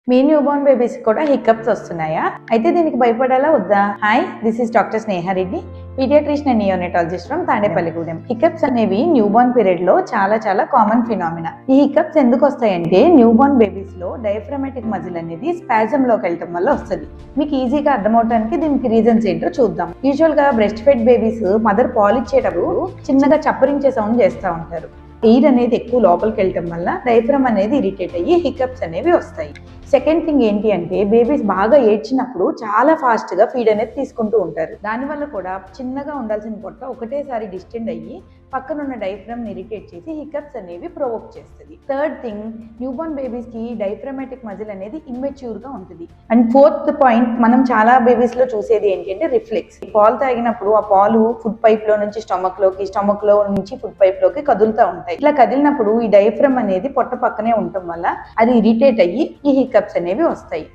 మీ new born babies కూడా hiccups వస్తున్నాయా? అయితే దీనికి భయపడాలా వద్దా? Hi, this is doctor Sneha Reddy, pediatrician and neonatologist from Tadepalligudem. Hiccups అనేవి న్యూ బోర్న్ పీరియడ్ లో చాలా కామన్ ఫినామినా. ఈ హికప్స్ ఎందుకు వస్తాయంటే న్యూ బోర్న్ బేబీస్ లో డయాఫ్రామాటిక్ మజిల్ అనేది స్పాజమ్ లోకి వెళ్ళటం వల్ల వస్తుంది. మీకు ఈజీగా అర్థమవడానికి దీనికి రీజన్స్ ఏంటో చూద్దాం. యూజువల్ గా బ్రెస్ట్ ఫెడ్ బేబీస్ మదర్ పాలు ఇచ్చేటప్పుడు చిన్నగా చప్పరించే సౌండ్ చేస్తూ ఉంటారు. ఎయిర్ అనేది ఎక్కువ లోపలికి వెళ్ళటం వల్ల డయాఫ్రామ్ అనేది ఇరిటేట్ అయ్యి హికప్స్ అనేవి వస్తాయి. సెకండ్ థింగ్ ఏంటి అంటే బేబీస్ బాగా ఏడ్చినప్పుడు చాలా ఫాస్ట్ గా ఫీడ్ అనేది తీసుకుంటూ ఉంటారు. దానివల్ల కూడా చిన్నగా ఉండాల్సిన పొట్ట ఒకటేసారి డిస్టెండ్ అయ్యి పక్కనున్న డయాఫ్రామ్ ని ఇరిటేట్ చేసి హికప్స్ అనేవి ప్రొవోక్ చేస్తుంది. Third thing, new born babies కి డయాఫ్రామాటిక్ మజిల్ అనేది ఇమ్మెచ్యూర్ గా ఉంటుంది. అండ్ ఫోర్త్ పాయింట్, మనం చాలా బేబీస్ లో చూసేది ఏంటి అంటే రిఫ్లెక్స్. పాలు తాగినప్పుడు ఆ పాలు ఫుడ్ పైప్ లో నుంచి స్టమక్ లో నుంచి ఫుడ్ పైప్ లోకి కదులుతూ ఉంటాయి. ఇట్లా కదిలినప్పుడు ఈ డయాఫ్రామ్ అనేది పొట్ట పక్కనే ఉండటం వల్ల అది ఇరిటేట్ అయ్యి ఈ హికప్స్ అనేవి వస్తాయి.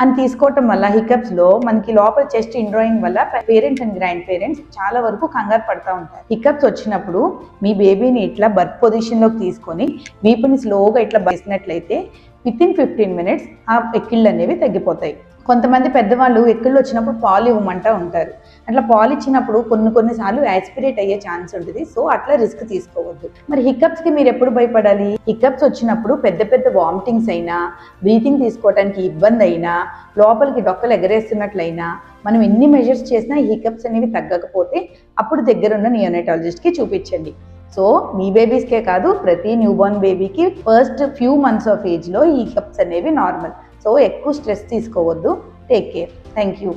అని తీసుకోవటం వల్ల హికప్స్ లో మనకి లోపల చెస్ట్ ఇండ్రాయింగ్ వల్ల పేరెంట్స్ అండ్ గ్రాండ్ పేరెంట్స్ చాలా వరకు కంగారు పడతా ఉంటారు. హికప్స్ వచ్చినప్పుడు మీ బేబీని ఇట్లా బర్త్ పొజిషన్ లోకి తీసుకొని వీపుని స్లోగా ఇట్లా బసినట్లయితే విత్ ఇన్ 15 minutes ఆ ఎక్కిళ్ళు అనేవి తగ్గిపోతాయి. కొంతమంది పెద్దవాళ్ళు ఎక్కిళ్ళు వచ్చినప్పుడు పాలు ఇవ్వమంటా ఉంటారు. అట్లా పాలు ఇచ్చినప్పుడు కొన్నిసార్లు యాస్పిరేట్ అయ్యే ఛాన్స్ ఉంటుంది. సో అట్లా రిస్క్ తీసుకోవద్దు. మరి హికప్స్ కి మీరు ఎప్పుడు భయపడాలి? హికప్స్ వచ్చినప్పుడు పెద్ద వామిటింగ్స్ అయినా, బ్రీతింగ్ తీసుకోవడానికి ఇబ్బంది అయినా, లోపలికి డొక్కలు ఎగరేస్తున్నట్లయినా, మనం ఎన్ని మెజర్స్ చేసినా ఈ హికప్స్ అనేవి తగ్గకపోతే అప్పుడు దగ్గరున్న నియోనటాలజిస్ట్ కి చూపించండి. సో మీ బేబీస్కే కాదు, ప్రతి న్యూ బోర్న్ బేబీకి first few months of age లో ఈ హికప్స్ అనేవి నార్మల్. సో ఎక్కువ స్ట్రెస్ తీసుకోవద్దు. Take care. Thank you.